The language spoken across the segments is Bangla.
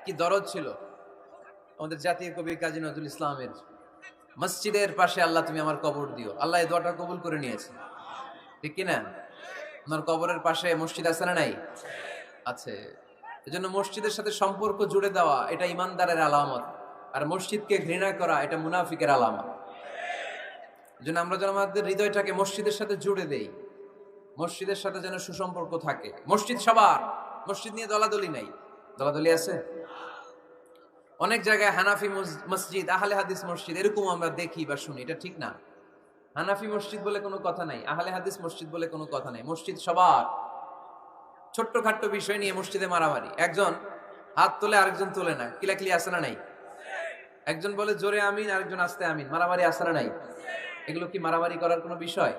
কি দরদ ছিল আমাদের জাতীয় কবি কাজী নজরুল ইসলামের, মসজিদের পাশে আল্লাহ তুমি আমার কবর দিও। আল্লাহ এই দোয়াটা কবুল করে নিয়েছে, ঠিক কিনা? আপনার কবরের পাশে মসজিদ আছে না নাই? আছে। এজন্য মসজিদের সাথে সম্পর্ক জুড়ে দেওয়া এটা ইমানদারের আলামত, আর মসজিদকে ঘৃণা করা এটা মুনাফিকের আলামত। এজন্য আমরা যেন আমাদের হৃদয়টাকে মসজিদের সাথে জুড়ে দেই, মসজিদের সাথে যেন সুসম্পর্ক থাকে। মসজিদ সবার, মসজিদ নিয়ে দলাদলি নাই। দলাদলি আছে অনেক জায়গায়, হানাফি মসজিদ, আহলে হাদিস মসজিদ, এরকম আমরা দেখি বা শুনি, এটা ঠিক না। হানাফি মসজিদ বলে কোনো কথা নাই, আহলে হাদিস মসজিদ বলে কোনো কথা নাই। মসজিদ সবার। ছোট্ট খাট্ট বিষয় নিয়ে মসজিদে মারামারি, একজন হাত তোলে আরেকজন তোলে না, কিলাকিলি আছে না নাই? একজন বলে জোরে আমিন, আরেকজন আস্তে আমিন, মারামারি আছে না নাই? এগুলো কি মারামারি করার কোনো বিষয়?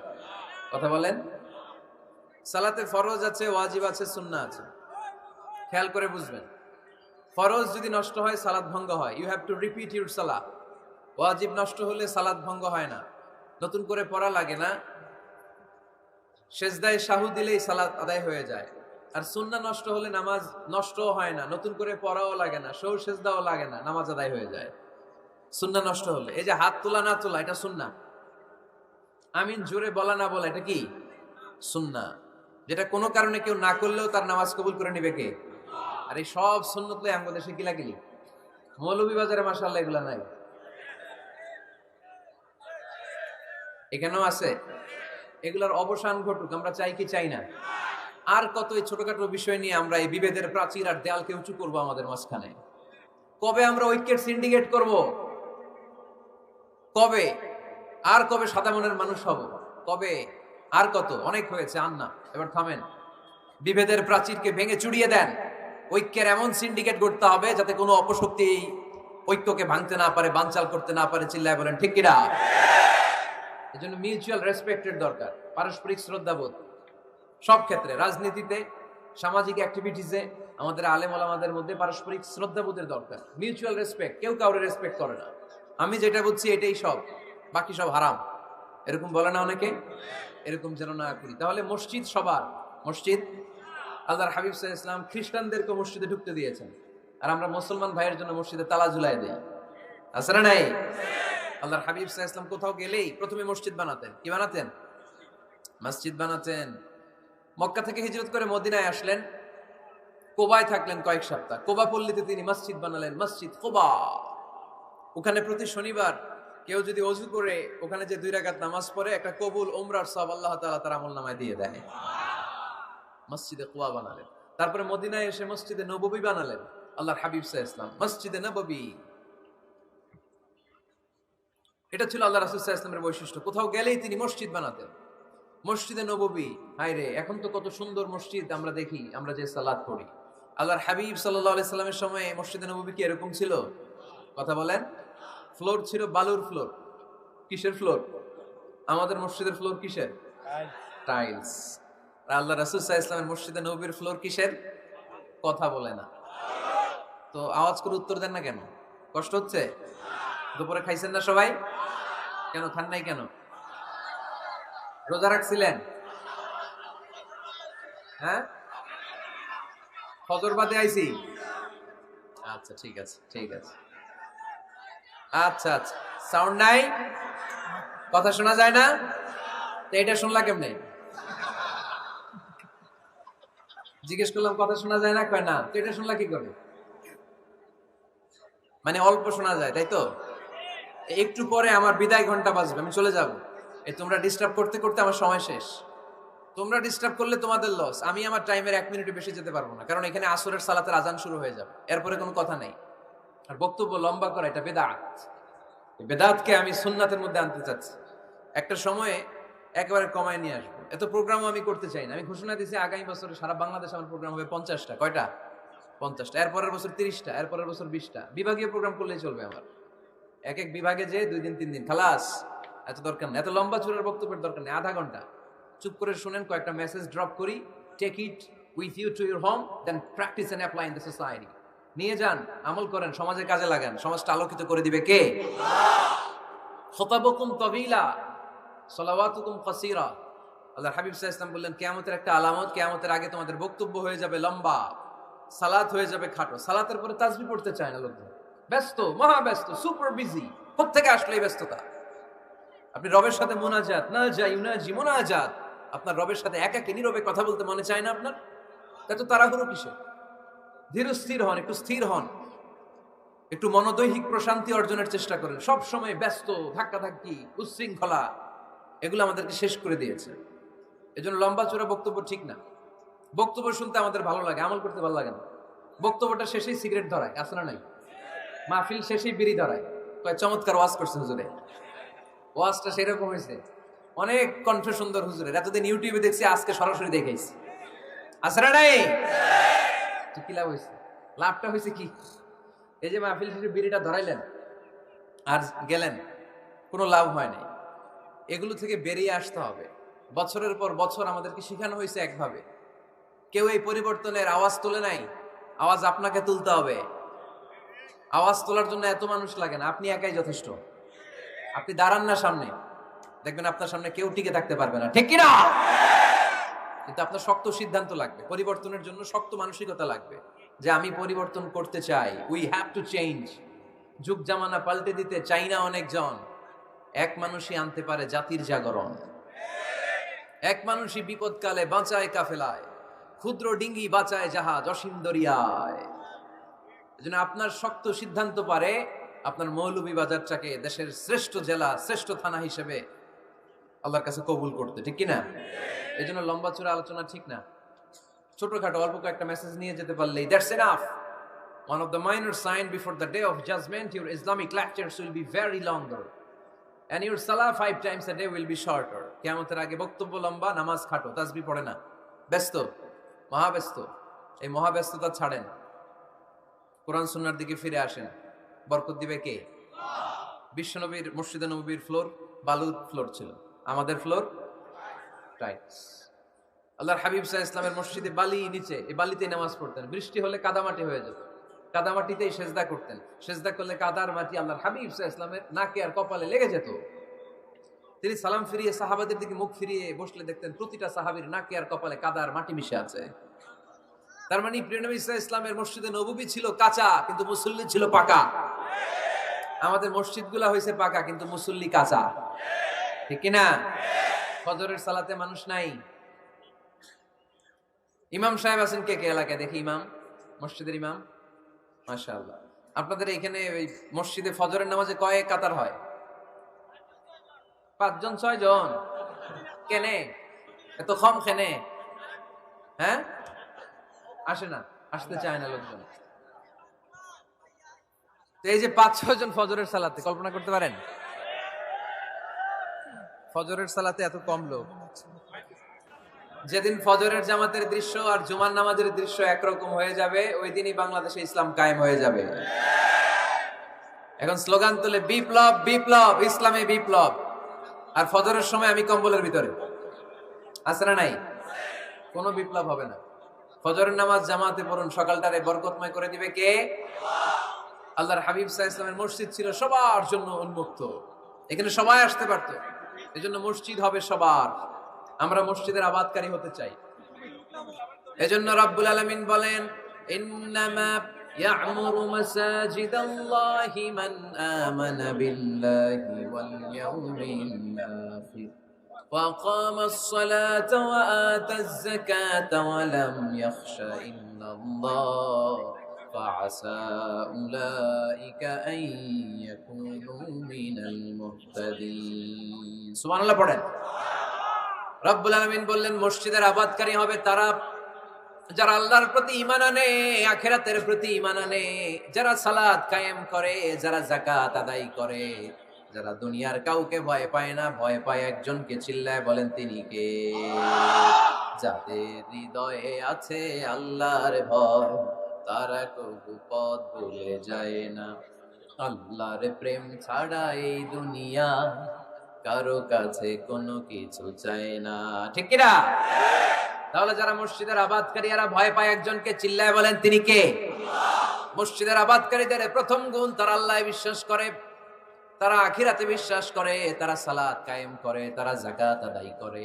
কথা বলেন। সালাতে ফরজ আছে, ওয়াজিব আছে, সুন্নাহ আছে। খেয়াল করে বুঝবেন, ফরজ যদি নষ্ট হয় সালাত ভঙ্গ হয়, you have to repeat your সালাহ। ওয়াজিব নষ্ট হলে সালাত ভঙ্গ হয় না, নতুন করে পড়া লাগে না, সেজদায় সাহু দিলেই সালাত আদায় হয়ে যায়। আর সুন্নাহ নষ্ট হলে নামাজ নষ্টও হয় না, নতুন করে পড়াও লাগে না, সৌ সেজদাও লাগে না, নামাজ আদায় হয়ে যায়। সুন্নাহ নষ্ট হলে, এই যে হাত তোলা না তোলা, এটা সুন্নাহ। আমিন জোরে বলা না বলা, এটা কি? সুন্নাহ। যেটা কোনো কারণে কেউ না করলেও তার নামাজ কবুল করে নিবে কে? আর এই সব সুন্নত লই আমাদের দেশে কিলাকিলি। মৌলভীবাজারে মাশাআল্লাহ এগুলা নাই, এখানেও আছে। এগুলার অবসান ঘটুক, আমরা চাই কি চাই না? আর কত এই ছোটখাটো বিষয় নিয়ে আমরা এই বিভেদের প্রাচীর আর দেয়ালকে উঁচু করবো আমাদের মাঝখানে? কবে আমরা ঐক্যের সিন্ডিকেট করব? কবে? আর কবে সাদা মনের মানুষ হব? কবে? আর কত? অনেক হয়েছে, আর না, এবার থামেন। বিভেদের প্রাচীরকে ভেঙে চুড়িয়ে দেন। ঐক্যের এমন সিন্ডিকেট গড়তে হবে যাতে কোনো অপশক্তি ঐক্যকে ভাঙতে না পারে, বানচাল করতে না পারে। চিল্লায় বলেন ঠিক কিনা? এজন্য মিউচুয়াল রেসপেক্টের দরকার, পারস্পরিক শ্রদ্ধাবোধ সব ক্ষেত্রে, রাজনীতিতে, সামাজিক অ্যাক্টিভিটিসে আমাদের আলেম ওলামাদের মধ্যে পারস্পরিক শ্রদ্ধাবোধের দরকার, মিউচুয়াল রেসপেক্ট। কেউ কাউরে রেসপেক্ট করে না, আমি যেটা বুঝছি এটাই সব, বাকি সব হারাম, এরকম বলে না অনেকে? এরকম যেন না করি। তাহলে মসজিদ সবার। মসজিদ, আল্লাহর হাবিব সাল্লাল্লাহু আলাইহি ওয়াসাল্লাম খ্রিস্টানদেরকে মসজিদে ঢুকতে দিয়েছেন, আর আমরা মুসলমান ভাইয়ের জন্য মসজিদে তালা ঝুলাই দেই, আছে না নাই? আল্লাহর হাবিব সাল্লাল্লাহু আলাইহি ওয়াসাল্লাম কোথাও গেলেই প্রথমে মসজিদ বানাতেন। কি বানাতেন? মসজিদ বানাতেন। মক্কা থেকে হিজরত করে মদিনায় আসলেন, কোবায় থাকলেন কয়েক সপ্তাহ। কোবা পল্লীতে তিনি মসজিদ বানালেন, মসজিদ কোবা। ওখানে প্রতি শনিবার কেউ যদি অজু করে ওখানে যে 2 রাকাত নামাজ পড়ে, একটা কবুল উমরার সওয়াব আল্লাহ তাআলা তার আমলনামায় দিয়ে দেয়। মসজিদে কোবা বানালেন। তারপরে মদিনায় এসে মসজিদে নববী বানালেন আল্লাহর হাবিব সাল্লাল্লাহু আলাইহি ওয়াসাল্লাম, মসজিদে নববী। এটা ছিল আল্লাহ রাসূল সাল্লাল্লাহু আলাইহি ওয়াসাল্লামের বৈশিষ্ট্য। কোথাও গেলেই তিনি মসজিদ বানাতেন। মসজিদে নববী, হায় রে, এখন তো কত সুন্দর মসজিদ আমরা দেখি, আমরা যে সালাত পড়ি। আল্লাহর হাবিব সাল্লাল্লাহু আলাইহি সাল্লামের সময়ে মসজিদে নববী কি এরকম ছিল? কথা বলেন। ফ্লোর ছিল বালুর ফ্লোর। কিসের ফ্লোর? আমাদের মসজিদের ফ্লোর কিসের? টাইলস। আর আল্লাহ রাসূল সাল্লাল্লাহু আলাইহি ওয়াসাল্লামের মসজিদে নববীর ফ্লোর কিসের? কথা বলে না। তো আওয়াজ করে উত্তর দেন না কেন? কষ্ট হচ্ছে? দুপুরে খাইছেন না সবাই? কেন খান নাই কেন? রোজা রাখছিলেন? হ্যাঁ, ফজর বাদে আইছি। আচ্ছা ঠিক আছে, ঠিক আছে। আচ্ছা আচ্ছা, সাউন্ড নাই, কথা শোনা যায় না? তো এটা শুনলা কেমনে? জিজ্ঞেস করলাম কথা শোনা যায় না, কয় না। তো এটা শুনলা কি করে? মানে অল্প শোনা যায়, তাই তো? একটু পরে আমার বিদায় ঘন্টা বাজবে, আমি চলে যাব। এই তোমরা ডিস্টার্ব করতে করতে আমার সময় শেষ। তোমরা ডিস্টার্ব করলে তোমাদের লস, আমি আমার টাইমের 1 মিনিট বেশি যেতে পারবো না, কারণ এখানে আসরের সালাতের আজান শুরু হয়ে যাবে, এরপরে কোনো কথা নেই। আর বক্তব্য লম্বা করা এটা বেদাত। এই বেদাতকে আমি সুন্নাতের মধ্যে আনতে চাচ্ছি। একটা সময়ে একেবারে কমায় নিয়ে আসবো। এত প্রোগ্রামও আমি করতে চাই না। আমি ঘোষণা দিয়েছি আগামী বছরে সারা বাংলাদেশে আমার প্রোগ্রাম হবে 50টা। কয়টা? 50টা। এরপরের বছর 30টা, এরপরের বছর 20টা। বিভাগীয় প্রোগ্রাম করলেই চলবে আমার। এক এক বিভাগে যে 2 দিন 3 দিন খালাস। এত দরকার নেই, এত লম্বা চূড়ার বক্তব্যের দরকার নেই। আধা ঘন্টা চুপ করে শুনেন, কয়েকটা মেসেজ ড্রপ করি, take it with you to your home, then practice and apply in the society. নিয়ে যান, আমল করেন, সমাজের কাজে লাগান। সমাজটা আলোকিত করে দিবে কে? খুতাবুকুম তাবিলা সালাওয়াতুকুম কাসীরা। আল্লাহর হাবিব সাল্লাল্লাহু আলাইহি ওয়াসাল্লাম বললেন, কিয়ামতের একটা আলামত, কিয়ামতের আগে তোমাদের বক্তব্য হয়ে যাবে লম্বা, সালাত হয়ে যাবে খাটো, সালাতের পরে তাসবিহ পড়তে চায় না লোকজন, ব্যস্ত, মহা ব্যস্ত, সুপার বিজি। কোত্থেকে আসলে এই ব্যস্ততা? আপনি রবের সাথে মুনাজাত, না যাই ইউনাজি মুনাজাত, আপনার রবের সাথে একাকী নীরবে কথা বলতে মনে চায় না আপনার? এত তাড়াহুড়ো কিসে? ধীর স্থির হন, একটু স্থির হন, একটু মনোদৈহিক প্রশান্তি অর্জনের চেষ্টা করেন। সব সময় ব্যস্ত, ধাক্কাধাক্কি, উচ্ছৃঙ্খলা, এগুলো আমাদেরকে শেষ করে দিয়েছে। এজন্য লম্বা চূড়া বক্তব্য ঠিক না। বক্তব্য শুনতে আমাদের ভালো লাগে, আমল করতে ভালো লাগে না। বক্তব্যটা শেষেই সিগারেট ধরায়, আছে না নাই? মাহফিল শেষেই বিড়ি ধরায়, কয় চমৎকার ওয়াজ করছে হুজুরে। ওয়াজটা সেরকম হয়েছে, অনেক কণ্ঠ সুন্দর হুজুরের, এতদিন ইউটিউবে দেখছি, আজকে সরাসরি দেখাইছি, আছে না নাই? কি লাভ হয়েছে? লাভটা হয়েছে কি? এই যে মাহফিল শেষে বিড়িটা ধরাইলেন আর গেলেন, কোনো লাভ হয় নাই। এগুলো থেকে বেরিয়ে আসতে হবে। বছরের পর বছর আমাদেরকে শেখানো হয়েছে একভাবে, কেউ এই পরিবর্তনের আওয়াজ তোলে নাই। আওয়াজ আপনাকে তুলতে হবে। আওয়াজ তোলার জন্য এত মানুষ লাগে না, আপনি একাই যথেষ্ট। আপনি দাঁড়ান না সামনে, দেখবেন আপনার সামনে কেউ টিকে থাকতে পারবে না, ঠিক কিনা? কিন্তু আপনার শক্ত সিদ্ধান্ত লাগবে, পরিবর্তনের জন্য শক্ত মানসিকতা লাগবে, যে আমি পরিবর্তন করতে চাই। We have to change. যুগ জামানা পাল্টে দিতে চাই না অনেকজন, এক মানুষই আনতে পারে জাতির জাগরণ। এক মানুষই বিপদকালে বাঁচায় কাফেলায়, ক্ষুদ্র ডিঙ্গি বাঁচায় জাহাজ অসীম দরিয়ায়। এজন্য আপনার শক্ত সিদ্ধান্ত পারে আপনার মৌলভীবাজারটাকে দেশের শ্রেষ্ঠ জেলা, শ্রেষ্ঠ থানা হিসেবে আল্লাহর কাছে কবুল করতে, ঠিক কিনা? এই জন্য লম্বা চূড়া আলোচনা ঠিক না। ছোটখাটো অল্প কয়েকটা মেসেজ নিয়ে যেতে পারলেই that's enough. One of the minor sign before the day of judgment, your Islamic lectures will be very longer and your salah 5 times a day will be shorter. কিয়ামতের আগে বক্তব্য লম্বা, নামাজ খাটো, তাসবিহ পড়ে না, ব্যস্ত, মহাব্যস্ত। এই মহাব্যস্ততা ছাড়েন, কোরআন সুন্নাহর দিকে ফিরে আসেন। বরকত দিবে কে? বিশ্বনবীর মসজিদে নববীর ফ্লোর বালুর ফ্লোর ছিল, আমাদের ফ্লোর টাইলস। আল্লাহর হাবিব সাল্লাল্লাহু আলাইহি ওয়াসাল্লামের মসজিদে বালি নিচে, এই বালিতেই নামাজ পড়তেন। বৃষ্টি হলে কাদামাটি হয়ে যেত, কাদামাটিতেই সেজদা করতেন। সেজদা করলে কাদার মাটি আল্লাহর হাবিব সাল্লাল্লাহু আলাইহি ওয়াসাল্লামের নাকে আর কপালে লেগে যেত। তিনি সালাম ফিরিয়ে সাহাবাদের দিকে মুখ ফিরিয়ে বসলে দেখতেন প্রতিটা সাহাবীর নাকে আর কপালে কাদার মাটি মিশে আছে। তার মানে প্রিয় নবী সাল্লাল্লাহু আলাইহি ওয়াসাল্লামের মসজিদে নববী ছিল কাঁচা, কিন্তু মুসল্লি ছিল পাকা। আমাদের মসজিদগুলা হয়েছে পাকা, কিন্তু মুসল্লি কাঁচা, ঠিক কিনা? ফজরের সালাতে মানুষ নাই। ইমাম সাহেব আছেন কে কে এলাকায়? দেখি ইমাম, মসজিদের ইমাম, মাশাআল্লাহ। আপনাদের এখানে ওই মসজিদে ফজরের নামাজে কয় কাতার হয়? 5 জন 6 জন? কেনে এত কম? কেনে? হ্যাঁ, আসে না, আসতে চায় না লোকজন। তো এই যে 5-6 জন ফজরের সালাতে, কল্পনা করতে পারেন ফজরের সালাতে এত কম লোক। যেদিন ফজরের জামাতের দৃশ্য আর জুমার নামাজের দৃশ্য একরকম হয়ে যাবে, ওই দিনই বাংলাদেশে ইসলাম কায়েম হয়ে যাবে। এখন স্লোগান তুলে বিপ্লব বিপ্লব, ইসলামে বিপ্লব। আর ফজরের সময় আমি কম্বলের ভিতরে, আছে না নাই? কোনো বিপ্লব হবে না। ফজরের নামাজ জামাতে পড়ুন, সকালটারে বরকতময় করে দিবে কে? আল্লাহর হাবিব সাল্লাল্লাহু আলাইহি ওয়াসাল্লামের মসজিদ ছিল সবার জন্য উন্মুক্ত, এখানে সবাই আসতে পারত। এজন্য মসজিদ হবে সবার। আমরা মসজিদের আবাদকারী হতে চাই। এজন্য রাব্বুল আলামিন বলেন, ইন্নামা ইয়া'মুরু মাসাজিদাল্লাহি মান আমানা বিল্লাহি ওয়াল ইয়াউমিল আখির ওয়া আকামাস সালাতা ওয়া আতাজ যাকাতা ওয়া লাম ইয়াখশা ইল্লাল্লাহ ফাআসা উলাইকা আন ইয়াকুনু মিনাল মুহতাদিন। সুবহানাল্লাহ পড়েন। রব্বুল আলামিন বললেন, মসজিদের আবাদকারী হবে তারা যারা আল্লাহর প্রতি ঈমান আনে, আখিরাতের প্রতি ঈমান আনে, যারা সালাত কায়েম করে, যারা যাকাত আদায় করে, যারা দুনিয়ার কাউকে ভয় পায় না, ভয় পায় একজনকে। চিল্লায় বলেন তিনি কে? যাদের হৃদয়ে আছে আল্লাহর ভয়, তারা কবু পথ ভুলে যায় না। আল্লাহর প্রেম ছাড়া এই দুনিয়া কারো কাছে কোনো কিছু চায় না, ঠিক কিনা? তাহলে যারা মসজিদের আবাদকারী, এরা ভয় পায় একজনকে। চিল্লায় বলেন তিনি কে? মসজিদের আবাদকারীদের প্রথম গুণ, তারা আল্লাহ বিশ্বাস করে, তারা আখিরাতে বিশ্বাস করে, তারা সালাত কায়েম করে, তারা যাকাত আদায় করে,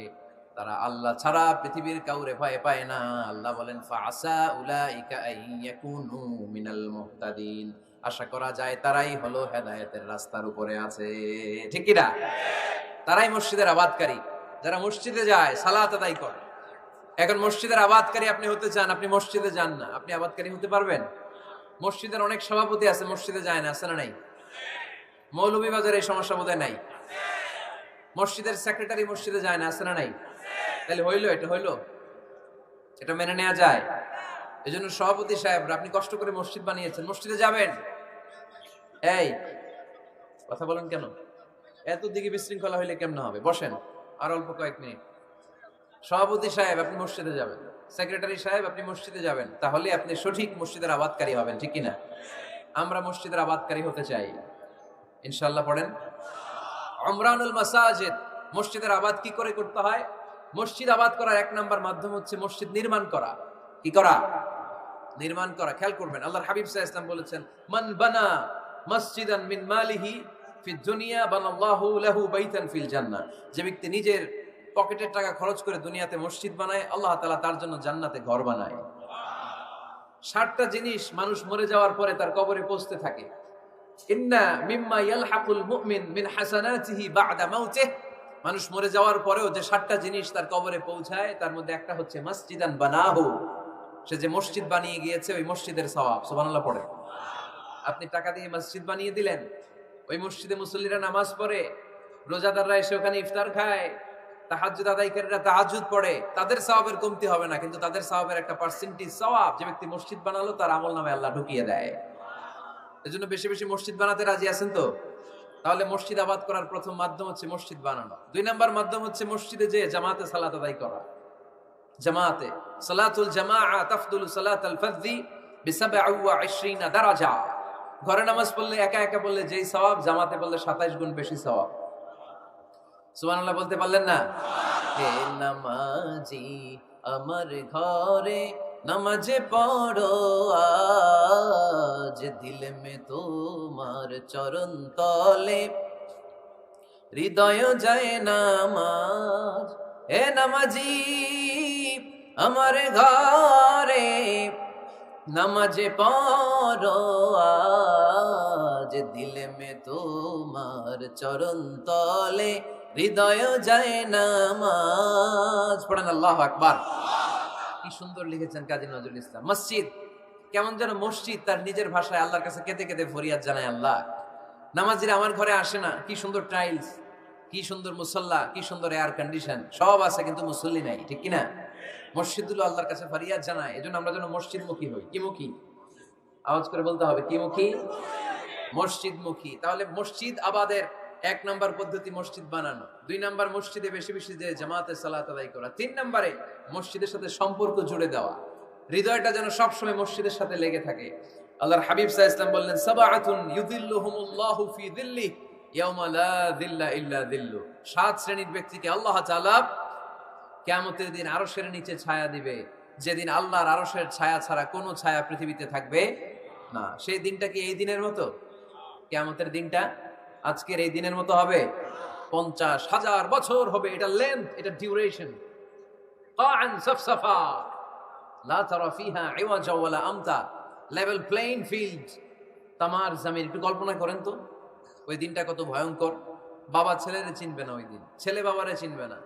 তারা আল্লাহ ছাড়া পৃথিবীর কাউরে ভয় পায় না। আল্লাহ বলেন ফাআসা উলাইকা আইয়াকুনু মিনাল মুহতাদিন, আশা করা যায় তারাই হলো হেদায়েতের রাস্তার উপরে আছে। ঠিক কি না? তারাই মসজিদের আবাদকারী, যারা মসজিদে যায় সালাত আদায় করে। এখন মসজিদের আবাদকারী আপনি হতে চান, আপনি মসজিদে যান না, আপনি আবাদকারী হতে পারবেন? মসজিদের অনেক সভাপতি আছে মসজিদে যায় না, আছে না নাই? মৌলভীবাজারে এই সমস্যা বোধহয় নাই। মসজিদের সেক্রেটারি মসজিদে যায় না, আছে না নাই? তাহলে হইলো, এটা হইলো, এটা মেনে নেওয়া যায়? এই জন্য সভাপতি সাহেবরা, আপনি কষ্ট করে মসজিদ বানিয়েছেন, মসজিদে যাবেন। এই কথা বলেন কেন? এত দিকে বিশৃঙ্খলা হইলে কেমন হবে? বসেন আর অল্প কয়েক মিনিট। সভাপতি সাহেব আপনি মসজিদে যাবেন, সেক্রেটারি সাহেব আপনি মসজিদে যাবেন, তাহলে আপনি সঠিক মসজিদের আবাদকারী হবেন। ঠিক কিনা? আমরা মসজিদের আবাদকারী হতে চাই ইনশাআল্লাহ। পড়েন উমরানুল মাসাজিদ। মসজিদের আবাদ কি করে করতে হয়? মসজিদ আবাদ করার এক নাম্বার মাধ্যম হচ্ছে মসজিদ নির্মাণ করা। কি করা? নির্মাণ করা। খেয়াল করবেন, আল্লাহর হাবিব সাল্লাল্লাহু আলাইহি ওয়াসাল্লাম বলেছেন, মান বানা মসজিদান মিন মালিহি ফিদ দুনিয়া বানাল্লাহু লাহু বাইতান ফিল জান্নাহ। যে ব্যক্তি নিজের পকেটের টাকা খরচ করে দুনিয়াতে মসজিদ বানায়, আল্লাহ তাআলা তার জন্য জান্নাতে ঘর বানায়। 60টা জিনিস মানুষ মরে যাওয়ার পরে তার কবরে পৌঁছতে থাকে। ইন্না মিম্মা ইয়ালহাকুল মুমিন মিন হাসানাতিহি বা'দা মাউতিহি। মানুষ মরে যাওয়ার পরেও যে 60টা জিনিস তার কবরে পৌঁছায়, তার মধ্যে একটা হচ্ছে মসজিদান বানাহু। সে যে মসজিদ বানিয়ে গিয়েছে, ওই মসজিদের সওয়াব। সুবহানাল্লাহ পড়ে। আপনি টাকা দিয়ে মসজিদ বানিয়ে দিলেন, ওই মসজিদে মুসল্লিরা নামাজ পড়ে, রোজাদাররা এসে ওখানে ইফতার খায়, তাহাজ্জুদ আদায়কারীরা তাহাজ্জুদ পড়ে, তাদের সওয়াবের কমতি হবে না, কিন্তু তাদের সওয়াবের একটা পার্সেন্টেজ সওয়াব যে ব্যক্তি মসজিদ বানালো তার আমলনামায় আল্লাহ ঢুকিয়ে দেয়। এজন্য বেশি বেশি মসজিদ বানাতে রাজি আছেন তো? তাহলে মসজিদ আবাদ করার প্রথম মাধ্যম হচ্ছে মসজিদ বানানো। 2 নাম্বার মাধ্যম হচ্ছে মসজিদে যে জামাতে সালাত আদায় করা। জামাতে সালাতুল জামাআ তাফদুলু সালাতাল ফাযযি বি27 দারাজা। ঘরে নামাজ পড়লে একা একা পড়লে যেই সওয়াব, জামাতে পড়লে 27 গুণ বেশি সওয়াব। সুবহানাল্লাহ বলতে পারলেন না? হে নামাজি আমার ঘরে নামাজে পড়ো আজ, দিল মে তোমার চরণ তলে হৃদয় যায় নামাজ। হে নামাজি আমার ঘরে নামাজে পড়ো আজ, দিল মে তোমার চরণ তলে হৃদয় যায় নামাজ। পড়েন আল্লাহু আকবার। কি সুন্দর লিখেছেন কাজী নজরুল ইসলাম। মসজিদ কেমন যেন মসজিদ তার নিজের ভাষায় আল্লাহর কাছে কেঁদে কেঁদে ফরিয়াদ জানায়, আল্লাহ নামাজিরা আমার ঘরে আসে না, কি সুন্দর টাইলস, কি সুন্দর মুসল্লা, কি সুন্দর এয়ার কন্ডিশন, সব আছে কিন্তু মুসল্লি নাই। ঠিক কিনা? মসজিদগুলো আল্লাহর কাছে ফরিয়াদ জানায়। এজন্য আমরা যেন মসজিদমুখী হই। কি মুখী? আওয়াজ করে বলতে হবে, কি মুখী? মসজিদমুখী। তাহলে মসজিদ আবাদের 1 নাম্বার পদ্ধতি মসজিদ বানানো। 2 নাম্বার মসজিদে বেশি বেশি যে জামাতে সালাত আদায় করা। 3 নাম্বারে মসজিদের সাথে সম্পর্ক জুড়ে দেওয়া, হৃদয়টা যেন সবসময় মসজিদের সাথে লেগে থাকে। আল্লাহর হাবিব সাল্লাল্লাহু আলাইহি ওয়াসাল্লাম বললেন, সাবআতুন ইউযিল্লুহুমুল্লাহু ফি যিল্লি ইয়াওমা লা যিল্লা ইল্লা যিল্লু। 7 শ্রেণীর ব্যক্তিকে আল্লাহ তাআলা কিয়ামতের দিন আরশের নিচে ছায়া দিবে, যেদিন আল্লাহর আরশের ছায়া ছাড়া কোনো ছায়া পৃথিবীতে থাকবে না। সেই দিনটা কি এই দিনের মতো? কিয়ামতের দিনটা আজকের এই দিনের মতো হবে? 50,000 বছর হবে। এটা লেন্থ, এটা ডিউরেশন। কাআন সাফসাফা লা তারা ফিহা ইওয়াজা ওয়ালা আমতা। লেভেল প্লেইং ফিল্ড, তামার জমিন। একটু কল্পনা করেন তো ওই দিনটা কত ভয়ঙ্কর। বাবা ছেলেরে চিনবে না ওই দিন, ছেলে বাবারে চিনবে না,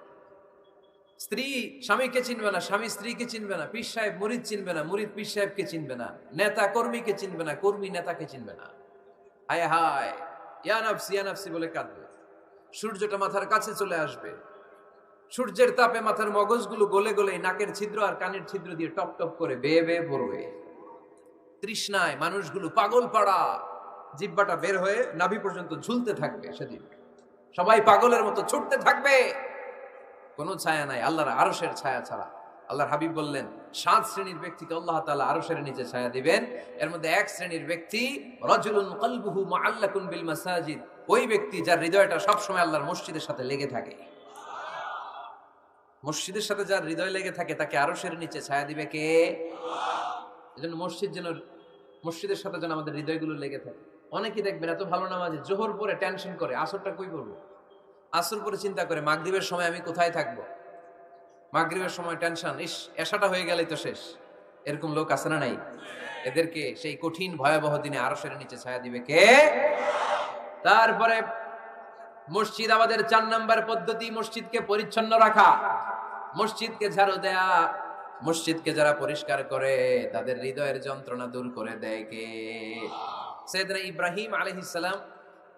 স্ত্রী স্বামীকে চিনবে না, স্বামী স্ত্রীকে চিনবে না, পীর সাহেব মুরিদ চিনবে না, মুরিদ পীর সাহেবকে চিনবে না, নেতা কর্মীকে চিনবে না, কর্মী নেতাকে চিনবে না। হায় হায়, ইয়া নাফসি বলে কাঁদবে। সূর্যটা মাথার কাছে চলে আসবে, সূর্যের তাপে মাথার মগজগুলো গলে গলে নাকের ছিদ্র আর কানের ছিদ্র দিয়ে টপ টপ করে বেয়ে বেয়ে পড়বে। তৃষ্ণায় মানুষগুলো পাগল পাড়া, জিহ্বাটা বের হয়ে নাভি পর্যন্ত ঝুলতে থাকবে। সেদিন সবাই পাগলের মতো ছুটতে থাকবে, কোনো ছায়া নাই আল্লাহর আরশের ছায়া ছাড়া। আল্লাহর হাবিব বললেন 7 শ্রেণীর ব্যক্তিকে আল্লাহ তাআলা আরশের নিচে ছায়া দিবেন। এর মধ্যে 1 শ্রেণীর ব্যক্তি রাজুলুন কলবুহু মুআল্লাকুন বিল মাসাজিদ। ওই ব্যক্তি যার হৃদয়টা সব সময় আল্লাহর মসজিদের সাথে লেগে থাকে। মসজিদের সাথে যার হৃদয় লেগে থাকে তাকে আরশের নিচে ছায়া দিবে কে? আল্লাহ। এজন্য মসজিদের সাথে যেন আমাদের হৃদয়গুলো লেগে থাকে। অনেকেই দেখবেন এত ভালো নামাজি, জোহর পরে টেনশন করে আসরটা কই পড়বো, আসর পরে চিন্তা করে মাগরিবের সময় আমি কোথায় থাকবো, মাগরিবের সময় টেনশন, ইস এশাটা হয়ে গেলেই তো শেষ। এরকম লোক আছে না নাই? এদেরকে সেই কঠিন ভয়াবহ দিনে আরশের নিচে ছায়া দিবে কে? তারপরে মসজিদ আমাদের 4 নাম্বার পদ্ধতি, মসজিদকে পরিচ্ছন্ন রাখা, মসজিদকে ঝাড়ু দেয়া। মসজিদকে যারা পরিষ্কার করে তাদের হৃদয়ের যন্ত্রণা দূর করে দেয় কে? সাইয়েদনা ইব্রাহিম আলাইহিস সালাম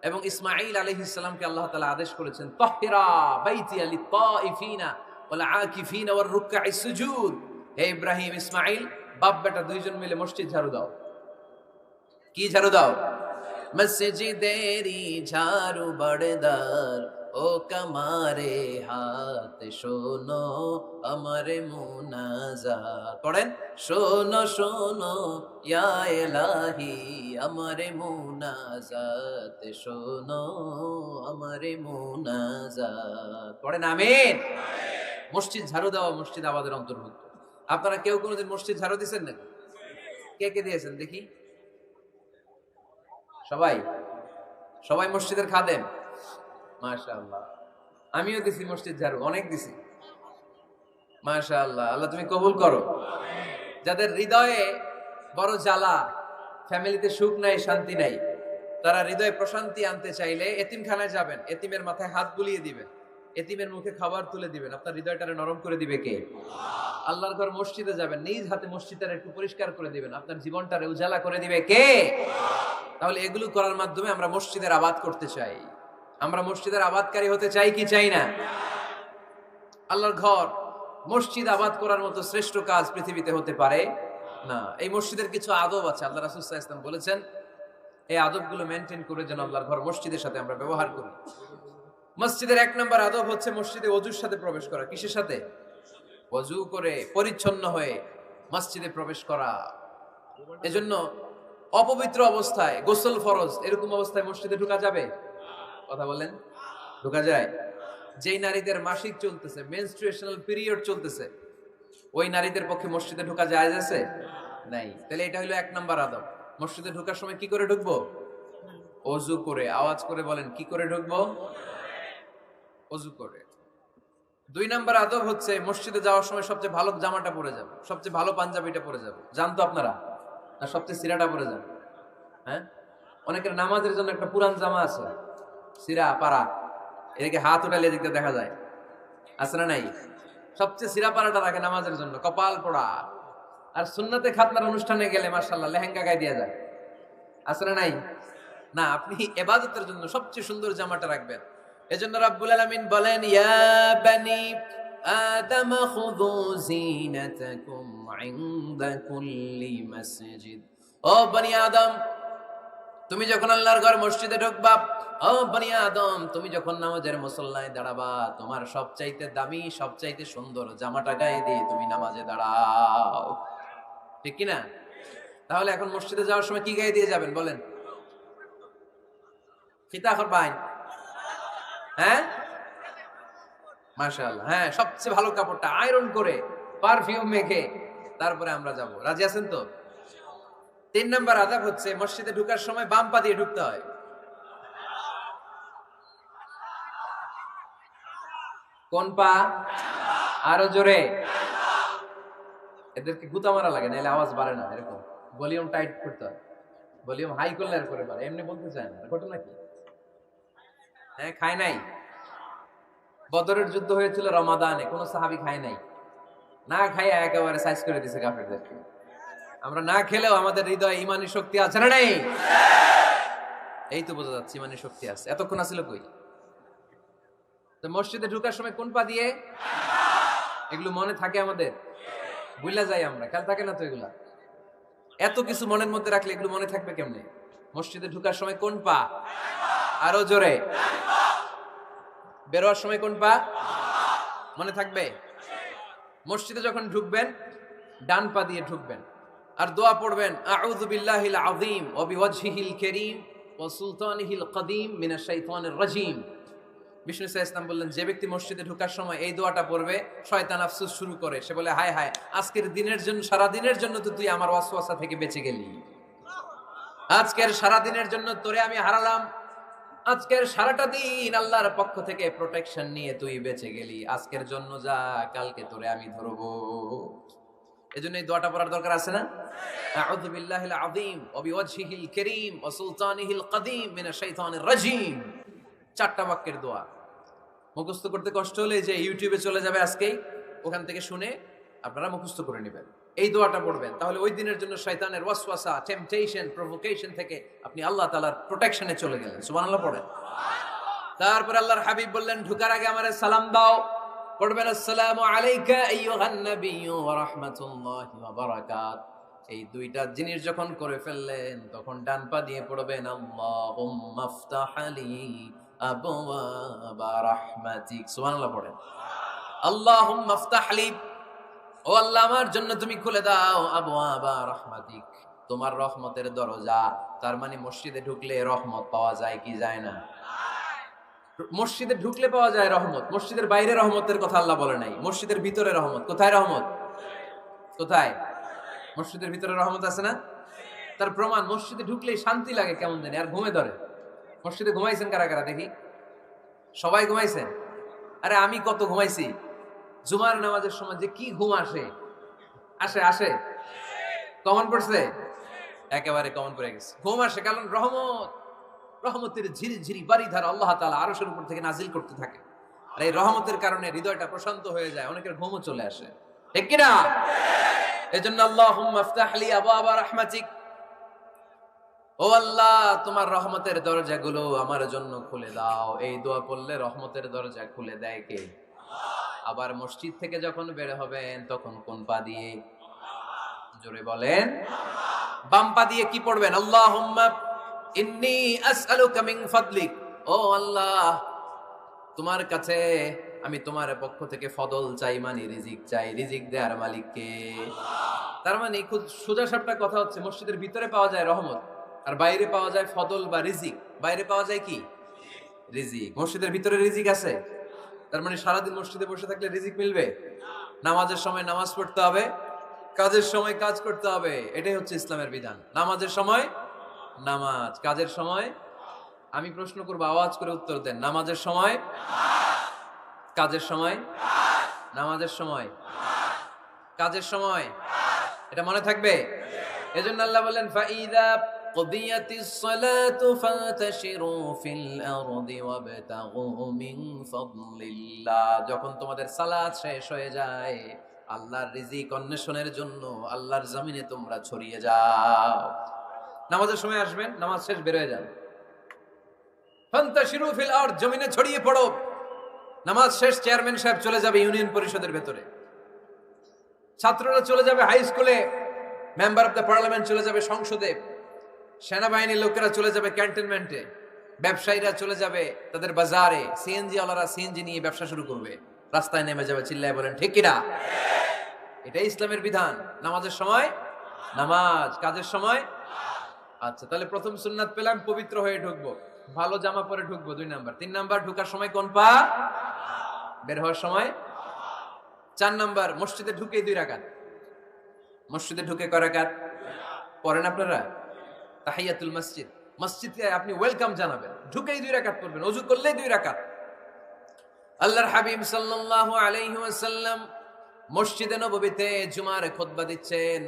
এবং ইসমাঈল আলাইহিস সালামকে আল্লাহ তাআলা আদেশ করেছেন, তাহহিরা বাইতিয়া লিত-তাইফিনা ওয়াল আকিফিনা ওয়ার রুকআইস সুজুদ। হে ইব্রাহিম, ইসমাঈল, বাপ বেটা দুইজন মিলে মসজিদ ঝাড়ু দাও। কি ঝাড়ু দাও? মসজিদেরি ঝাড়ু বড়দার, ও কামারে হাত শোনো আমার মুনাজাত। পড়েন, শোনো শোনো ইয়া ইলাহি আমার মুনাজাত, শোনো আমার মুনাজাত। পড়েন আমিন। মসজিদ ঝাড়ু দেওয়া মসজিদ আমাদের অন্তর্ভুক্ত। আপনারা কেউ কোনোদিন মসজিদ ঝাড়ু দিয়েছেন নাকি? কে কে দিয়েছেন দেখি? সবাই? সবাই মসজিদের খাদেম? মাশাআল্লাহ। আমিও দিছি মসজিদ ঝাড়ু, অনেক দিছি। মাশাআল্লাহ, আল্লাহ তুমি কবুল করো। যাদের হৃদয়ে বড় জ্বালা, ফ্যামিলিতে সুখ নাই, শান্তি নাই, তারা হৃদয়ে প্রশান্তি আনতে চাইলে এতিমখানায় যাবেন, এতিমের মাথায় হাত বুলিয়ে দিবেন, এতিমের মুখে খাবার তুলে দিবেন। আপনার হৃদয়টারে নরম করে দিবে কে? আল্লাহর ঘর মসজিদে যাবেন, নিজ হাতে মসজিদটারে একটু পরিষ্কার করে দিবেন, আপনার জীবনটারে উজালা করে দিবে কে? তাহলে এগুলো করার মাধ্যমে আমরা মসজিদের আবাদ করতে চাই। আমরা মসজিদের আবাদকারী হতে চাই কি চাই না? আল্লাহর ঘর মসজিদ আবাদ করার মতো শ্রেষ্ঠ কাজ পৃথিবীতে হতে পারে না। এই মসজিদের কিছু আদব আছে, আল্লাহ রাসূল সাল্লাল্লাহু আলাইহি ওয়াসাল্লাম বলেছেন এই আদবগুলো মেনটেন করে যেন আল্লাহর ঘর মসজিদের সাথে আমরা ব্যবহার করি। মসজিদের 1 নম্বর আদব হচ্ছে মসজিদে ওযুর সাথে প্রবেশ করা। কিসের সাথে? ওযু করে পরিচ্ছন্ন হয়ে মসজিদে প্রবেশ করা। এজন্য অপবিত্র অবস্থায় গোসল ফরজ, এরকম অবস্থায় মসজিদে ঢোকা যাবে? কথা বলেন, ঢোকা যায়? যেই নারীদের মাসিক চলতেছে, মেনস্ট্রুয়েশনাল পিরিয়ড চলতেছে, ওই নারীদের পক্ষে মসজিদে ঢোকা জায়েজ আছে? নাই। তাহলে এটা হলো 1 নাম্বার আদব। মসজিদে ঢোকার সময় কি করে ঢুকবো? ওযু করে। আওয়াজ করে বলেন, কি করে ঢুকবো? ওযু করে। 2 নাম্বার আদব হচ্ছে মসজিদে যাওয়ার সময় সবচেয়ে ভালো জামাটা পরে যাব, সবচেয়ে ভালো পাঞ্জাবিটা পরে যাব। জানতো আপনারা? না সবচেয়ে সিরাটা পরে যান? হ্যাঁ, অনেকের নামাজের জন্য একটা পুরান জামা আছে, সিরা পাড়া, এদিকে হাত উঠালে এদিকে দেখা যায়, আছে না নাই? সবচেয়ে সিরা পাড়াটা রাখে নামাজের জন্য, কপাল পোড়া। আর সুন্নতে খাতনার অনুষ্ঠানে গেলে মাশাআল্লাহ লেহেঙ্গা গায়ে দিয়ে যায়, আছে না নাই? না, আপনি ইবাদতের জন্য সবচেয়ে সুন্দর জামাটা রাখবেন। এজন্য রাব্বুল আলামিন বলেন, ইয়া বানি আদম খুযু যিনাতাকুম ইনদা কুল্লি মসজিদ। ও বনি আদম, তুমি যখন আল্লাহর ঘর মসজিদে ঢুকবা, ও বনি আদম, তুমি যখন নামাজের মুসল্লায় দাঁড়াবা, তোমার সবচাইতে দামি, সবচাইতে সুন্দর জামাটা গায়ে দিয়ে তুমি নামাজে দাঁড়াও। ঠিক কি না? তাহলে এখন মসজিদে যাওয়ার সময় কি গায়ে দিয়ে যাবেন বলেন? ফিতা করবেন? হ্যাঁ, মাশাআল্লাহ। হ্যাঁ, সবচেয়ে ভালো কাপড়টা আয়রন করে পারফিউম মেখে তারপরে আমরা যাব। রাজি আছেন তো? 3 নাম্বার আদব হচ্ছে মসজিদে ঢোকার সময় বাম পা দিয়ে ঢুকতে হয়। কোন পা? আরো জোরে। এদেরকে গুতা মারা লাগে, নাহলে আওয়াজ বাড়ে না। এরকম ভলিউম টাইট করতে হয়, ভলিউম হাই করলে আর করে পারে, এমনি বলতে চায় না। ঘটনা কি? হ্যাঁ, খায় নাই? বদরের যুদ্ধ হয়েছিল রমাদানে, কোন সাহাবী খায় নাই, না খাইয়া একেবারে সাইজ করে দিয়েছে কাফেরদেরকে। আমরা না খেলেও আমাদের হৃদয়ে ইমানি শক্তি আছে না নাই? এই তো বোঝা যাচ্ছে ইমানি শক্তি আছে। এতক্ষণ আছিল কই? তো মসজিদে ঢোকার সময় কোন পা দিয়ে? এগুলো মনে থাকে আমাদের? ভুলা যাই আমরা, খেয়াল থাকে না তো এগুলা। এত কিছু মনের মধ্যে রাখলে এগুলো মনে থাকবে কেমনে? মসজিদে ঢোকার সময় কোন পা? আরো জোরে। বেরোয়ার সময় কোন পা? মনে থাকবে? মসজিদে যখন ঢুকবেন ডান পা দিয়ে ঢুকবেন আর দোয়া পড়বেন, আউযু বিল্লাহিল আযীম ওয়া বিওয়াজহিল কারীম ওয়া সুলতানিহিল কদীম মিনাশ শাইতানির রাজীম। বিষ্ণু সাল্লাল্লাহু আলাইহি ওয়াসাল্লাম বললেন, যে ব্যক্তি মসজিদে ঢোকার সময় এই দোয়াটা পড়বে, শয়তান আফসোস শুরু করে, সে বলে, হায় হায়, আজকের দিনের জন্য, সারা দিনের জন্য তো তুই আমার ওয়াসওয়াসা থেকে বেঁচে গেলি, আজকের সারা দিনের জন্য তোরে আমি হারালাম, আজকের সারাটা দিন আল্লাহর পক্ষ থেকে প্রোটেকশন নিয়ে তুই বেঁচে গেলি, আজকের জন্য যা, কালকে তোরে আমি ধরবো। এজন্য এই দোয়াটা পড়ার দরকার আছে না? আউযু বিল্লাহিল আযীম ওয়া বিওয়াজহিল কারীম ওয়া সুলতানিহিল কদীম মিনাশ শাইতানির রাজীম। চারটা বাক্যের দোয়া মুখস্থ করতে কষ্ট হলে যে ইউটিউবে চলে যাবে আজকেই, ওখান থেকে শুনে আপনারা মুখস্থ করে নেবেন, এই দোয়াটা পড়বেন। তাহলে ওই দিনের জন্য শয়তানের ওয়াসওয়াসা, টেম্পটেশন, প্রভোকেশন থেকে আপনি আল্লাহ তাআলার প্রোটেকশনে চলে গেলেন। সুবহানাল্লাহ পড়েন। তারপর আল্লাহর হাবিব বললেন, ঢুকার আগে আমারে সালাম দাও। পড়বেন, আসসালামু আলাইকা আইয়ুহান নাবিয়্যু ওয়া রাহমাতুল্লাহি ওয়া বারাকাত। এই দুইটা জিনিস যখন করে ফেললেন, তখন ডান পা দিয়ে পড়বেন, আল্লাহুম্মা আফতাহ লি আবওয়াবা রাহমাতিক। সুবহানাল্লাহ পড়েন। আল্লাহুম্মা আফতাহ লি, ও আল্লাহ আমার জন্য তুমি খুলে দাও আবওয়াবা রাহমাতিক, তোমার রহমতের দরজা। তার মানে মসজিদে ঢুকলে রহমত পাওয়া যায় কি যায় না? মসজিদে ঢুকলে পাওয়া যায় রহমত, মসজিদের বাইরে রহমতের কথা আল্লাহ বলে নাই। মসজিদের ভিতরে রহমত। কোথায় রহমত? কোথায়? মসজিদের ভিতরে রহমত আছে না? তার প্রমাণ, মসজিদে ঢুকলেই শান্তি লাগে কেমন জানি, আর ঘুমে ধরে। মসজিদে ঘুমাইছেন কারা কারা দেখি? সবাই ঘুমাইছেন? আরে আমি কত ঘুমাইছি। জুমার নামাজের সময় যে কি ঘুম আসে, আসে আসে, কমন পড়ছে, একেবারে কমন পড়ে গেছে। ঘুম আসে কারণ রহমতের ঝিরি ঝিরি বাড়িধারা আল্লাহ তাআলা আরশের উপর থেকে নাজিল করতে থাকে, আর এই রহমতের কারণে হৃদয়টা প্রশান্ত হয়ে যায়, অনেকের ঘুমও চলে আসে, ঠিক কিনা? এজন্য আল্লাহুম্মা আফতাহ লি আবওয়াবা রাহমাতিক, ও আল্লাহ তোমার রহমতের দরজাগুলো আমার জন্য খুলে দাও। এই দোয়া পড়লে রহমতের দরজা খুলে দেয় কে? আবার মসজিদ থেকে যখন বের হবেন তখন কোন পা দিয়ে? জোরে বলেন। বাম পা দিয়ে কি পড়বেন? আল্লাহুম্মা ইন্নী আসআলুকা মিন ফাদলিক, ও আল্লাহ তোমার কাছে আমি তোমার পক্ষ থেকে ফদল চাই, মানে রিজিক চাই। রিজিক দেওয়ার মালিক কে? তার মানে খুব সোজা সাপটা কথা হচ্ছে, মসজিদের ভিতরে পাওয়া যায় রহমত, আর বাইরে পাওয়া যায় ফদল বা রিজিক। বাইরে পাওয়া যায় কি? রিজিক। মসজিদের ভিতরে রিজিক আছে। তার মানে সারাদিন মসজিদে বসে থাকলে রিজিক মিলবে? নামাজের সময় নামাজ পড়তে হবে, কাজের সময় কাজ করতে হবে, এটাই হচ্ছে ইসলামের বিধান। নামাজের সময় নামাজ, কাজের সময়। আমি প্রশ্ন করবো, আওয়াজ করে উত্তর দেন। নামাজের সময়, কাজের সময়, নামাজের সময়, কাজের সময়, এটা মনে থাকবে। এজন্য আল্লাহ বলেন, ফাইদা কুদিয়াতিস সালাতু ফান্তাশিরু ফিল আরদি ওয়াবতাগু মিন ফাদলিল্লাহ। যখন তোমাদের সালাত শেষ হয়ে যায়, আল্লাহর রিজিক অন্বেষণের জন্য আল্লাহর জমিনে তোমরা ছড়িয়ে যাও। নামাজের সময় আসবেন, নামাজ শেষ বের হয়ে যান, ফান্তাশিরু ফিল আরদ, জমিনে ছড়িয়ে পড়ো। নামাজ শেষ চেয়ারম্যান সাহেব চলে যাবে ইউনিয়ন পরিষদের ভেতরে, ছাত্ররা চলে যাবে হাই স্কুলে, মেম্বার অফ দ্য পার্লামেন্ট চলে যাবে সংসদে, সেনাবাহিনীর লোকেরা চলে যাবে ক্যান্টনমেন্টে, ব্যবসায়ীরা চলে যাবে তাদের বাজারে, সিএনজি ওয়ালারা সিএনজি নিয়ে ব্যবসা শুরু করবে, রাস্তায় নেমে যাবে, চিল্লায় বলেন ঠিক কিনা? এটাই ইসলামের বিধান। নামাজের সময় নামাজ, কাজের সময়। আচ্ছা, তাহলে প্রথম সুন্নাত পেলাম, পবিত্র হয়ে ঢুকবো, ভালো জামা পরে ঢুকবো 2 নাম্বার। 3 নাম্বার, ঢুকার সময় কোন পা? বের হওয়ার সময়। 4 নাম্বার, মসজিদে ঢুকে 2 রাকাত। মসজিদে ঢুকে কয় রাকাত পড়েন আপনারা? তাহিয়াতুল মসজিদ, মসজিদে আপনি ওয়েলকাম জানাবেন, ঢুকেই 2 রাকাত পড়বেন, ওযু করলেই 2 রাকাত। আল্লাহর হাবিব সাল্লাল্লাহু আলাইহি ওয়াসাল্লাম মসজিদে নববীতে জুমার খুতবা দিচ্ছেন।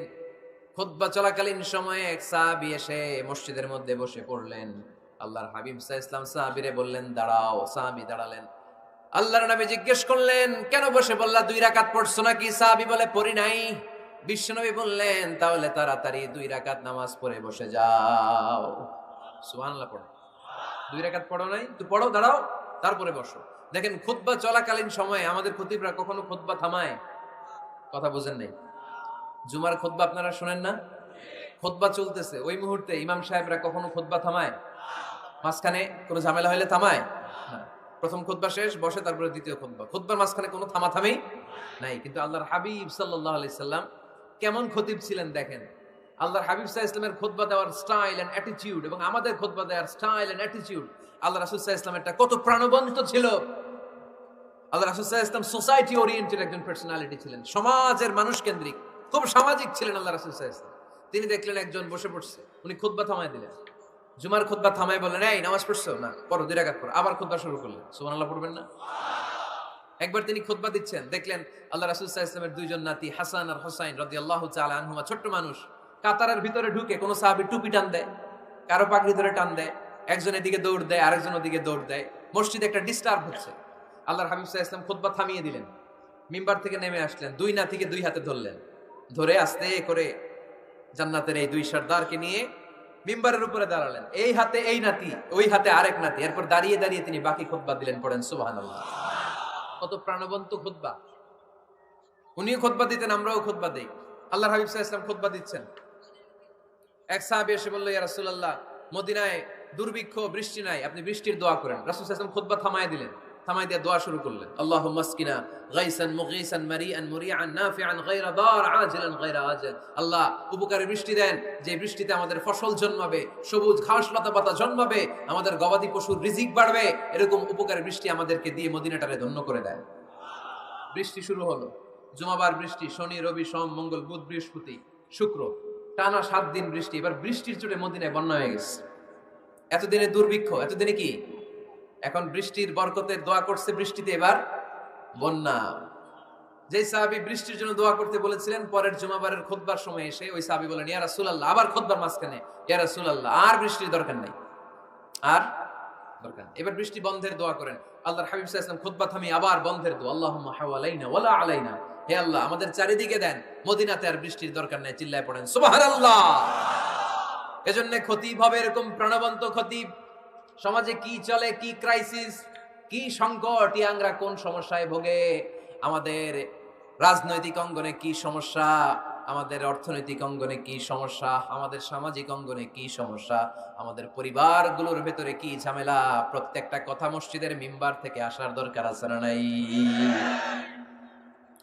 খুতবা চলাকালীন সময়ে এক সাহাবী এসে মসজিদের মধ্যে বসে পড়লেন। আল্লাহর হাবিব সাল্লাল্লাহু আলাইহি ওয়াসাল্লাম সাহাবীরে বললেন, দাঁড়াও। সাহাবী দাঁড়ালেন। আল্লাহর নবী জিজ্ঞেস করলেন, কেন বসে বললা? 2 রাকাত পড়ছো নাকি? সাহাবী বলে, পড়ি নাই। বিশ্বনবী বললেন, তাহলে তাড়াতাড়ি 2 রাকাত নামাজ পড়ে বসে যাও। সুবহানাল্লাহ পড়ো। 2 রাকাত পড়ো নাই তো পড়ো, দাঁড়াও, তারপরে বসো। দেখেন, খুতবা চলাকালীন সময়ে আমাদের খতিবরা কখনো খুতবা থামায়? কথা বুঝেন নাই? জুমার খুতবা আপনারা শুনেন না? খুতবা চলতেছে, ওই মুহূর্তে ইমাম সাহেবরা কখনো খুতবা থামায়? মাঝখানে কোনো ঝামেলা হলে থামায় না। প্রথম খুতবা শেষ, বসে, তারপরে দ্বিতীয় খুতবা। খুতবার মাঝখানে কোনো থামাথামি নাই। কিন্তু আল্লাহর হাবিব সাল্লাল্লাহু আলাইহি সাল্লাম কেমন খতিব ছিলেন দেখেন। আল্লাহর হাবিব সাল্লাল্লাহু আলাইহি সাল্লামের খুতবা দেওয়ার স্টাইল এন্ড অ্যাটিটিউড এবং আমাদের খুতবা দেওয়ার স্টাইল এন্ড অ্যাটিটিউড, আল্লাহ রাসূল সাল্লাল্লাহু আলাইহি সাল্লামেরটা কত প্রাণবন্ত ছিল। আল্লাহ রাসূল সাল্লাল্লাহু আলাইহি সাল্লাম সোসাইটি ওরিয়েন্টেড একজন পার্সোনালিটি ছিলেন, সমাজের মানুষ কেন্দ্রিক, খুব সামাজিক ছিলেন আল্লাহ রাসূল সাল্লাল্লাহু আলাইহি সাল্লাম। তিনি দেখলেন একজন বসে পড়ছে, উনি খুতবা থামায় দিলেন, জুমার খুতবা থামায় বললেন, এই নামাজ পড়ছো না, পড়ো 2 রাকাত পড়ো। আবার খুতবা শুরু করলেন। সুবহানাল্লাহ পড়বেন না? একবার তিনি খুতবা দিচ্ছেন, দেখলেন আল্লাহ রাসূল সাল্লাল্লাহু আলাইহি ওয়াসাল্লামের 2 জন নাতি হাসান আর হুসাইন রাদিয়াল্লাহু তাআলা আনহুমা, ছোট্ট মানুষ, কাতারের ভিতরে ঢুকে কোন সাহাবী টুপি টান দেয়, কারো পাগড়ি ধরে টান দেয়, একজন এদিকে দৌড় দেয়, আরেকজন ওদিকে দৌড় দেয়। মসজিদে একটা ডিস্টার্ব হচ্ছে। আল্লাহর হাবিব সাল্লাল্লাহু আলাইহি ওয়াসাল্লাম খুতবা থামিয়ে দিলেন, মিম্বার থেকে নেমে আসলেন, 2 নাতিকে 2 হাতে ধরলেন, ধরে আস্তে করে জান্নাতের এই 2 সর্দারকে নিয়ে মিম্বারের উপরে দাঁড়ালেন। এই হাতে এই নাতি, ওই হাতে আরেক নাতি। এরপর দাঁড়িয়ে দাঁড়িয়ে তিনি বাকি খুতবা দিলেন। পড়েন সুবহানাল্লাহ। কত প্রাণবন্ত খুতবা। উনিও খুতবা দিতেন, আমরাও খুতবা দেই। আল্লাহর হাবিব সাল্লাল্লাহু আলাইহি ওয়াসাল্লাম খুতবা দিচ্ছেন, এক সাহাবী এসে বলল, ইয়া রাসূলুল্লাহ, মদিনায় দুর্ভিক্ষ, বৃষ্টি নাই, আপনি বৃষ্টির দোয়া করেন। রাসূল সাল্লাল্লাহু আলাইহি ওয়াসাল্লাম খুতবা থামায় দিলেন, থামায় দিয়ে দোয়া শুরু করলেন। আল্লাহুম্মা আসকিনা গাইসান মুগীসান মারিআন মুরিআন নাফিআন গায়রা দার আজিলান গায়রা আজাল। আল্লাহ, উপকারী বৃষ্টি দেন, যে বৃষ্টিতে আমাদের ফসল জন্মাবে, সবুজ ঘাস লতা পাতা জন্মাবে, আমাদের গবাদি পশুর রিজিক বাড়বে। এরকম উপকারী বৃষ্টি আমাদেরকে দিয়ে মদিনাটারে ধন্য করে দেন। বৃষ্টি শুরু হলো। জুমাবার বৃষ্টি, শনি রবি সোম মঙ্গল বুধ বৃহস্পতি শুক্র, টানা 7 দিন বৃষ্টি। এবার বৃষ্টির চোটে মদিনায় বন্যা হয়ে গেছে। এতদিনে দুর্ভিক্ষ, এতদিনে কি? এখন বৃষ্টির বরকতের দোয়া করছে, বৃষ্টিতে এবার বন্যা। যে সাহাবী বৃষ্টির জন্য দোয়া করতে বলেছিলেন, পরের জুমাবারের খুতবার সময় এসে ওই সাহাবী বলেন, ইয়া রাসূলুল্লাহ, আবার খুতবার মাঝখানে, ইয়া রাসূলুল্লাহ, আর বৃষ্টির দরকার নাই, আর দরকার নেই। এবার বৃষ্টি বন্ধের দোয়া করেন। আল্লাহর হাবিব সাল্লাল্লাহু আলাইহি ওয়াসাল্লাম খুতবা থামিয়ে আবার বন্ধের দোয়া, আল্লাহুম্মা হাওয়ালাইনা ওয়ালা আলাইনা। হে আল্লাহ, আমাদের চারিদিকে দেন, মদিনাতে আর বৃষ্টির দরকার নেই। চিল্লায় পড়েন সুবহানাল্লাহ। এজন্য খতিব হবে এরকম প্রাণবন্ত খতিব। সমাজে কি চলে, কি ক্রাইসিস, কি সংকট, ইয়াংরা কোন সমস্যায় ভোগে, আমাদের রাজনৈতিক অঙ্গনে কি সমস্যা, আমাদের অর্থনৈতিক অঙ্গনে কি সমস্যা, আমাদের সামাজিক অঙ্গনে কি সমস্যা, আমাদের পরিবারগুলোর ভেতরে কি ঝামেলা, প্রত্যেকটা কথা মসজিদের মিম্বার থেকে আসার দরকার আছে না নাই?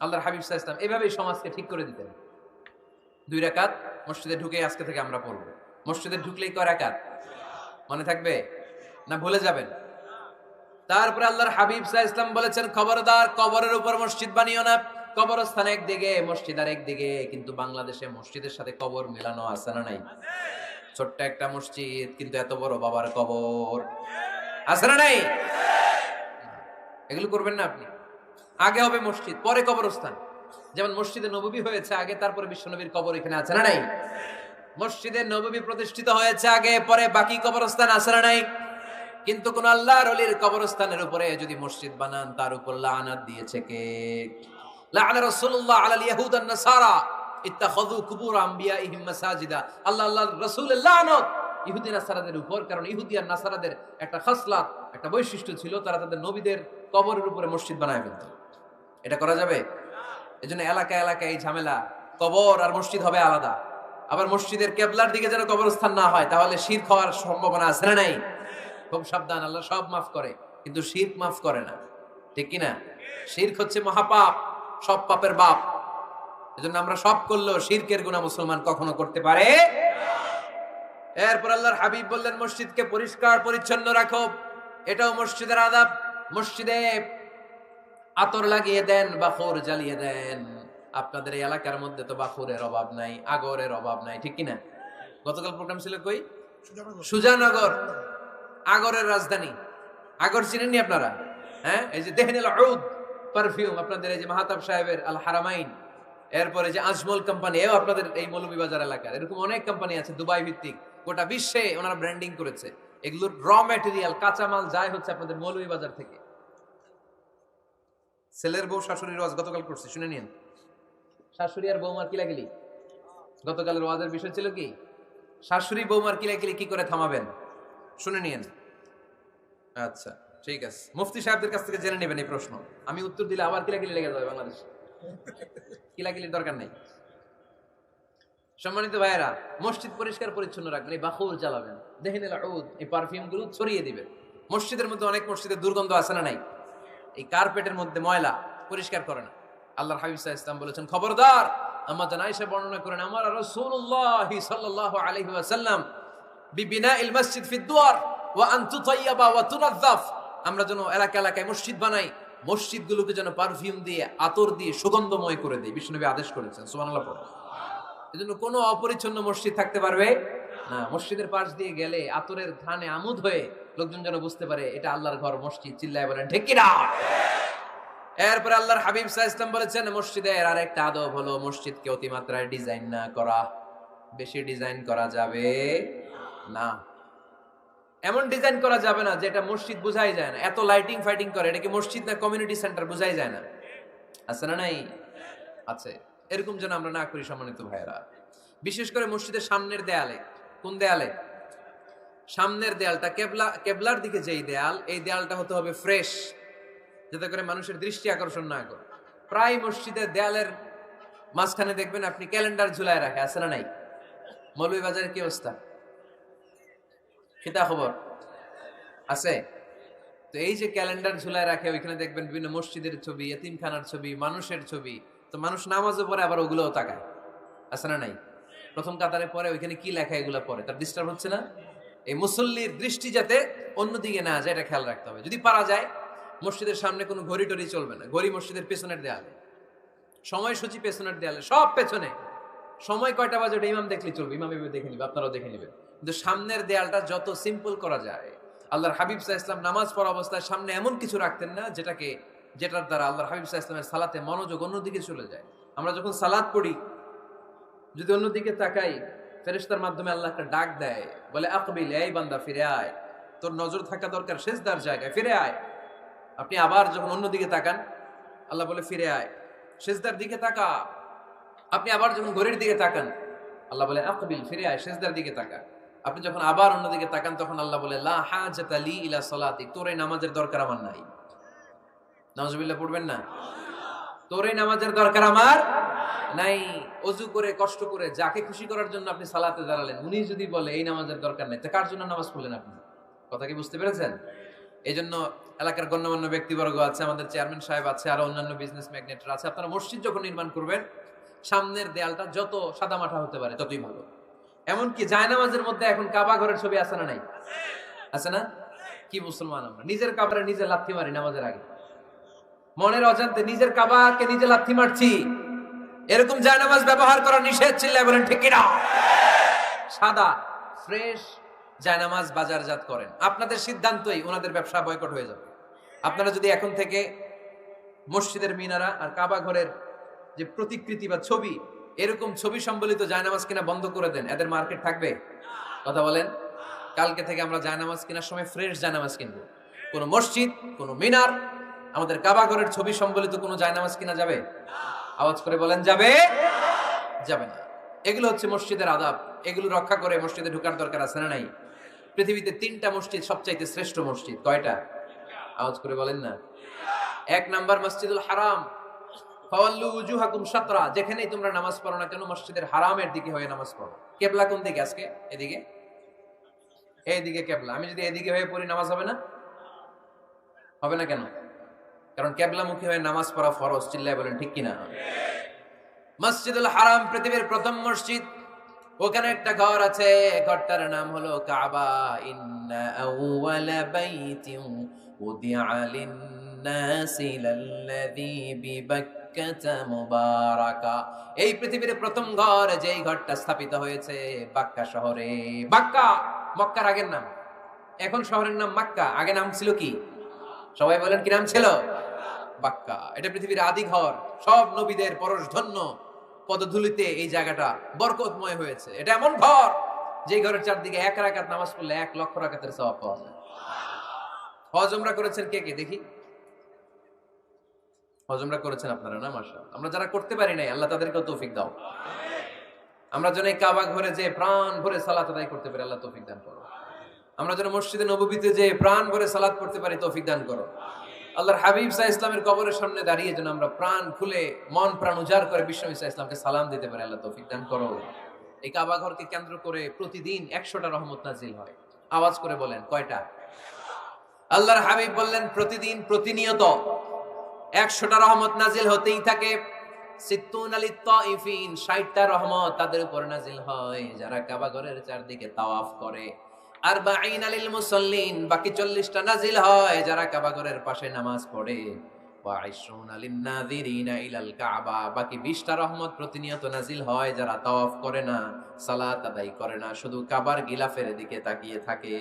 আল্লাহর হাবিব সাল্লাল্লাহু আলাইহি ওয়াসাল্লাম এভাবেই সমাজকে ঠিক করে দিতেন। 2 রাকাত মসজিদে ঢুকে আজকে থেকে আমরা পড়ব। মসজিদে ঢুকলেই কয় রাকাত মনে থাকবে না ভুলে যাবেন? তারপরে আল্লাহর হাবিব সাল্লাল্লাহু আলাইহি ওয়াসাল্লাম বলেছেন, খবরদার কবরের উপর মসজিদ বানিও না। কবরস্থান একদিকে, মসজিদ আর একদিকে। কিন্তু বাংলাদেশে মসজিদের সাথে কবর মেলানো আছে না নাই? ছোট্ট একটা মসজিদ, কিন্তু এত বড় বাবার কবর আছে না নাই? এগুলো করবেন না আপনি। আগে হবে মসজিদ, পরে কবরস্থান। যেমন মসজিদে নববী হয়েছে আগে, তারপরে বিশ্বনবীর কবর এখানে আছে না নাই? মসজিদে নববী প্রতিষ্ঠিত হয়েছে আগে, পরে বাকি কবরস্থান আছে না নাই? কিন্তু কোন আল্লাহর ওলির কবরস্থানের উপরে যদি মসজিদ বানান, তার উপর লানাত দিয়েছে কে? লাআনা রাসূলুল্লাহ আলাল ইয়াহুদ ওয়ান নাসারা ইত্তাখাযু কুবুর আমবিয়াইহিম মাসাজিদা। আল্লাহর রাসূলের লানত ইহুদি নাসারাদের উপর, কারণ ইহুদি আর নাসারাদের একটা খাসলাত, একটা বৈশিষ্ট্য ছিল, তারা তাদের নবীদের কবরের উপরে মসজিদ বানায় ফেলত। এটা করা যাবে? এজন্য এলাকায় এলাকায় এই ঝামেলা, কবর আর মসজিদ হবে আলাদা। আবার মসজিদের কিবলার দিকে যেন কবরস্থান না হয়, তাহলে শিরক হওয়ার সম্ভাবনা আছে না নাই? খুব সাবধান। আল্লাহ সব মাফ করে, কিন্তু শিরক মাফ করে না, ঠিক কি না? শিরক হচ্ছে মহাপাপ, সব পাপের বাপ। এজন্য আমরা সব করলেও শিরকের গুনাহ মুসলমান কখনো করতে পারে না। এরপর আল্লাহর হাবিব বললেন, মসজিদকে পরিষ্কার পরিচ্ছন্ন রাখো, এটাও মসজিদের আদাব। মসজিদে আতর লাগিয়ে দেন, বাখুর জ্বালিয়ে দেন। আপনাদের এই এলাকার মধ্যে তো বাখুরের অভাব নাই, আগরের অভাব নাই, ঠিক কিনা? গতকাল প্রোগ্রাম ছিল কই? সুজানগর, আগরের রাজধানী। আগর চিনেননি আপনারা? হ্যাঁ, এই যে দেহনেল উদ পারফিউম, আপনাদের এই যে মাহতাব সাহেবের আল হারামাইন, এরপরে যে আজমল কোম্পানি, এও আপনাদের এই মৌলভীবাজার এলাকার। এরকম অনেক কোম্পানি আছে দুবাই ভিত্তিক, গোটা বিশ্বে ওনারা ব্র্যান্ডিং করেছে। এগুলোর র ম্যাটেরিয়াল, কাঁচামাল যায় হচ্ছে আপনাদের মৌলভীবাজার থেকে। ছেলের বউ শাশুড়ির ওয়াজ গতকাল করছে, শুনে নিন। শাশুড়ি আর বৌমার কিলাকিলি, গতকালের ওয়াজের বিষয় ছিল কি? শাশুড়ি বৌমার কিলাকিলি কি করে থামাবেন, শুনে নিন। আচ্ছা, ঠিক আছে, মুফতি সাহেবদের কাছ থেকে জেনে নেবেন এই প্রশ্ন। আমি উত্তর দিলে আবার কিলাকিলি লেগে যাবে বাংলাদেশ। কিলাকিলির দরকার নেই। সম্মানিত ভাইয়েরা, মসজিদ পরিষ্কার পরিচ্ছন্ন রাখবেন, এই বাখুর জ্বালাবেন, দেহনেল উদ, এই পারফিউম গুলো ছড়িয়ে দিবেন। মসজিদের মধ্যে অনেক মসজিদে দুর্গন্ধ আছে না নাই? এই কার্পেটের মধ্যে ময়লা, পরিষ্কার করে না। আল্লাহর হাবিব সাল্লাল্লাহু আলাইহি ওয়াসাল্লাম বলেছেন, খবরদার। আম্মা জান আয়েশা বর্ণনা করেন, আমার রাসূলুল্লাহ সাল্লাল্লাহু আলাইহি ওয়াসাল্লাম বিবিনাইল মসজিদ ফি দুয়ার ওয়া আন তুতাইয়াবা ওয়া তুনাযাফ। আমরা যেন এলাকা এলাকায় মসজিদ বানাই, মসজিদগুলোকে যেন পারফিউম দিয়ে, আতর দিয়ে সুগন্ধময় করে দেই। বিশ্বনবী আদেশ করেছেন, সুবহানাল্লাহ পড়ো। এজন্য কোনো অপরিচ্ছন্ন মসজিদ থাকতে পারবে না, মসজিদের পাশ দিয়ে গেলে আতরের ঘ্রাণে আমোদ হয়ে লোকজন যেন বুঝতে পারে এটা আল্লাহর ঘর, মসজিদ। চিল্লায় বলেন ঠিক কিনা? এরপর আল্লাহর হাবিব সাল্লাল্লাহু আলাইহি ওয়াসাল্লাম বলেছেন, মসজিদের আরেকটা আদব হলো মসজিদকে অতিমাত্রায় ডিজাইন না করা। বেশি ডিজাইন করা যাবে না। এমন ডিজাইন করা যাবে না যেটা মসজিদ বোঝাই যায় না। এত লাইটিং ফাইটিং করে, এটা কি মসজিদ না কমিউনিটি সেন্টার বোঝাই যায় না? আছে না নাই? আছে। এরকম যেন আমরা না করি সম্মানিত ভাইয়েরা। বিশেষ করে মসজিদের সামনের দেয়ালে। কোন দেয়ালে? সামনের দেয়ালটা কেবলার দিকে যেই দেয়াল, এই দেয়ালটা হতে হবে ফ্রেশ, যাতে করে মানুষের দৃষ্টি আকর্ষণ না করে। প্রায় মসজিদের দেয়ালের মাঝখানে দেখবেন আপনি ক্যালেন্ডার ঝুলায় রাখে, আছে না নাই? মৌলভীবাজারের কি অবস্থা? কিতা খবর আছে? তো এই যে ক্যালেন্ডার ঝুলায় রাখে, ওইখানে দেখবেন বিভিন্ন মসজিদের ছবি, এতিমখানার ছবি, মানুষের ছবি। তো মানুষ নামাজও পড়ে, আবার ওগুলোও তাকায়, আছে না নাই? প্রথম কাতারে পরে ওইখানে কি লেখা, এগুলো পরে তার ডিস্টার্ব হচ্ছে না? এই মুসল্লির দৃষ্টি যাতে অন্যদিকে না যায়, এটা খেয়াল রাখতে হবে। যদি পারা যায়, মসজিদের সামনে কোনো ঘড়ি টড়ি চলবে না। ঘড়ি মসজিদের পেছনের দেয়ালে, সময়সূচি পেছনের দেয়ালে, সব পেছনে। সময় কয়টা বাজে ওটা ইমাম দেখলে চলবে, ইমাম এভাবে দেখে নিবে, আপনারাও দেখে নেবেন। কিন্তু সামনের দেয়ালটা যত সিম্পল করা যায়। আল্লাহর হাবিব সাল্লাল্লাহু আলাইহি ওয়াসাল্লাম নামাজ পড়া অবস্থায় সামনে এমন কিছু রাখতেন না যেটার দ্বারা আল্লাহর হাবিব সাল্লাল্লাহু আলাইহি ওয়াসাল্লামের সালাতে মনোযোগ অন্যদিকে চলে যায়। আমরা যখন সালাত পড়ি, যদি অন্যদিকে তাকাই, ফেরেশতার মাধ্যমে আল্লাহ একটা ডাক দেয়, বলে আকবিল, এই বান্দা ফিরে আয়, তোর নজর থাকা দরকার সিজদার জায়গায়, ফিরে আয়। আপনি আবার যখন অন্যদিকে তাকান, আল্লাহ বলে ফিরে আয়, সিজদার দিকে তাকা। আপনি আবার যখন ঘড়ির দিকে তাকান, আল্লাহ বলে আকবিল, ফিরে আয়, সিজদার দিকে তাকা। আপনি যখন আবার অন্যদিকে তাকান, তখন আল্লাহ বলে লা হাজাতা লি ইলা সালাতি, তোর এই নামাজের দরকার আমার নাই। নাউজুবিল্লাহ পড়বেন না? তোর এই নামাজের দরকার আমার নাই। অজু করে কষ্ট করে যাকে খুশি করার জন্য আপনি সালাতে দাঁড়ালেন, উনি যদি বলে এই নামাজের দরকার নাই, তা কার জন্য নামাজ পড়লেন আপনি? কথা কি বুঝতে পেরেছেন? এই জন্য এলাকার গণ্যমান্য ব্যক্তিবর্গ আছে, আমাদের চেয়ারম্যান সাহেব আছে, আরো অন্যান্য বিজনেস ম্যাগনেটরা আছে। আপনারা মসজিদ যখন নির্মাণ করবেন, সামনের দেয়ালটা যত সাদামাটা হতে পারে ততই ভালো। এমনকি জায়নামাজের মধ্যে এখন কাবা ঘরের ছবি আছে না নাই? আছে না? কি মুসলমান আমরা, নিজের কাবারে নিজে লাথি মারি নামাজের আগে, মনের অজান্তে নিজের কাবাকে নিজে লাথি মারছি। এরকম জায়নামাজ ব্যবহার করা নিষেধ। চিল্লায় বলেন ঠিক কিনা? সাদা ফ্রেশ জায়নামাজ বাজারজাত করেন, আপনাদের সিদ্ধান্তই ওনাদের ব্যবসা বয়কট হয়ে যাবে। আপনারা যদি এখন থেকে মসজিদের মিনারা আর কাবা ঘরের যে প্রতিকৃতি বা ছবি, এরকম ছবি সম্বলিত জায়নামাজ কিনা বন্ধ করে দেন, এদের মার্কেট থাকবে? কথা বলেন। কালকে থেকে আমরা জায়নামাজ কেনার সময় ফ্রেশ জায়নামাজ কিনবো। কোন মসজিদ, কোন মিনার, আমাদের কাবা ঘরের ছবি সম্বলিত কোনো জায়নামাজ কিনা যাবে? আওয়াজ করে বলেন, যাবে? যাবে না। এগুলো হচ্ছে মসজিদের আদাব। এগুলো রক্ষা করে মসজিদে ঢোকার দরকার আছে না নাই? পৃথিবীতে 3টা মসজিদ সবচাইতে শ্রেষ্ঠ মসজিদ। কয়টা? আওয়াজ করে বলেন না। 1 নাম্বার মসজিদুল হারাম, ফাওয়াল্লু উজুহাকুম শাতরা, যেখানেই তোমরা নামাজ পড়ো না কেন মসজিদের হারামের দিকে হয়ে নামাজ পড়ো। কিবলা কোন দিকে আজকে? এদিকে, এইদিকে কিবলা। আমি যদি এদিকে হয়ে পড়ি, নামাজ হবে না? হবে না কেন? কারণ কিবলামুখী হয়ে নামাজ পড়া ফরজ। চিল্লায় বলেন ঠিক কিনা? মসজিদুল হারাম পৃথিবীর প্রথম মসজিদ। ওখানে একটা ঘর আছে, ঘরটার নাম হলো কাবা। ইন্না আউওয়ালা বাইতিন উদিআ লিন-নাসি লাল্লাযী বিবাক্কাতা মুবারাকা। এই পৃথিবীর প্রথম ঘর, যেই ঘরটা স্থাপিত হয়েছে বাক্কা শহরে। বাক্কা মক্কার আগের নাম, এখন শহরের নাম মক্কা। আগে নাম ছিল কি? সবাই বলেন, কি নাম ছিল? বাক্কা। এটা পৃথিবীর আদি ঘর। সব নবীদের পরশধন্য পদধূলিতে এই জায়গাটা বরকতময় হয়েছে। এটা এমন ঘর, যে ঘরের চারদিকে 1 রাকাত নামাজ পড়লে 1 লক্ষ রাকাতের সওয়াব পাওয়া যায়। হজ উমরা করেছেন কে কে দেখি? হজ উমরা করেছেন আপনারা না? মাশাআল্লাহ। আমরা যারা করতে পারি নাই, আল্লাহ তাদেরকেও তৌফিক দাও। আমরা যেন এই কাবা ঘরে যে প্রাণ ভরে সালাত আদায় করতে পারি, আল্লাহ তৌফিক দান করো। আমরা যেন মসজিদে নববীতে যে প্রাণ ভরে সালাত পড়তে পারি, তৌফিক দান করো। আল্লাহর হাবিব সাল্লাল্লাহু আলাইহি ওয়াসাল্লামের কবরের সামনে দাঁড়িয়ে যেন আমরা প্রাণ খুলে মন প্রাণ উজাড় করে বিশ্বনবী সাল্লাল্লাহু আলাইহি ওয়াসাল্লামকে সালাম দিতে পারি, আল্লাহ তৌফিক দান করো। এই কাবা ঘরকে কেন্দ্র করে প্রতিদিন 100টা রহমত নাজিল হয়। আওয়াজ করে বলেন, কয়টা? আল্লাহর হাবিব বললেন, প্রতিদিন প্রতিনিয়ত 100টা রহমত নাজিল হতেই থাকে। 60টা রহমত তাদের উপর নাজিল হয় যারা কাবা ঘরের চারদিকে তাওয়াফ করে। 40 লিল মুসাল্লিন, বাকি 40টা নাজিল হয় যারা কাবা ঘরের পাশে নামাজ পড়ে। ওয়া 20 লিন-নাযিরিনা ইলাল কাবা। বাকি 20টা রহমত প্রতিনিয়ত নাজিল হয় যারা তাওয়াফ করে না, সালাত আদায় করে না, শুধু কাবার গিলাফের দিকে তাকিয়ে থাকে।